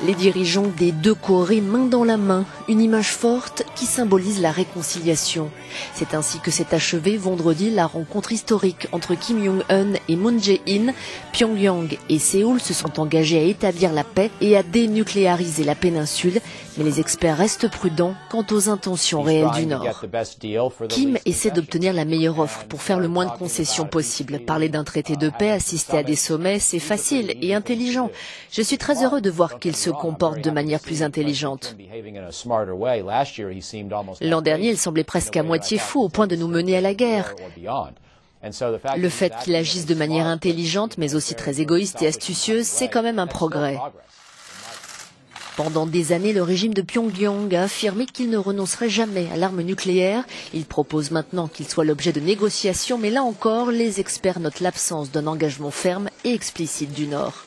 Les dirigeants des deux Corées main dans la main, une image forte qui symbolise la réconciliation. C'est ainsi que s'est achevée vendredi la rencontre historique entre Kim Jong-un et Moon Jae-in. Pyongyang et Séoul se sont engagés à établir la paix et à dénucléariser la péninsule, mais les experts restent prudents quant aux intentions réelles du Nord. Kim essaie d'obtenir la meilleure offre pour faire le moins de concessions possible. Parler d'un traité de paix, assister à des sommets, c'est facile et intelligent. Je suis très heureux de voir qu'il se comporte de manière plus intelligente. L'an dernier, il semblait presque à moitié fou au point de nous mener à la guerre. Le fait qu'il agisse de manière intelligente, mais aussi très égoïste et astucieuse, c'est quand même un progrès. Pendant des années, le régime de Pyongyang a affirmé qu'il ne renoncerait jamais à l'arme nucléaire. Il propose maintenant qu'il soit l'objet de négociations, mais là encore, les experts notent l'absence d'un engagement ferme et explicite du Nord.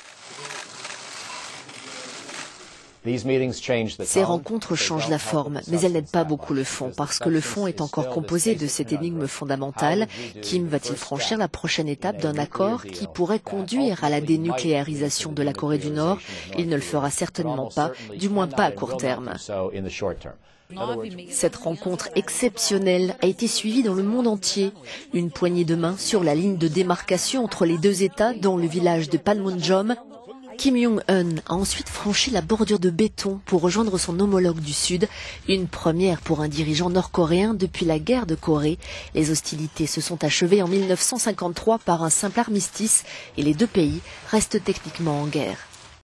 Ces rencontres changent la forme, mais elles n'aident pas beaucoup le fond, parce que le fond est encore composé de cette énigme fondamentale. Kim va-t-il franchir la prochaine étape d'un accord qui pourrait conduire à la dénucléarisation de la Corée du Nord? Il ne le fera certainement pas, du moins pas à court terme. Cette rencontre exceptionnelle a été suivie dans le monde entier. Une poignée de main sur la ligne de démarcation entre les deux États dans le village de Panmunjom. Kim Jong-un a ensuite franchi la bordure de béton pour rejoindre son homologue du Sud, une première pour un dirigeant nord-coréen depuis la guerre de Corée. Les hostilités se sont achevées en 1953 par un simple armistice et les deux pays restent techniquement en guerre.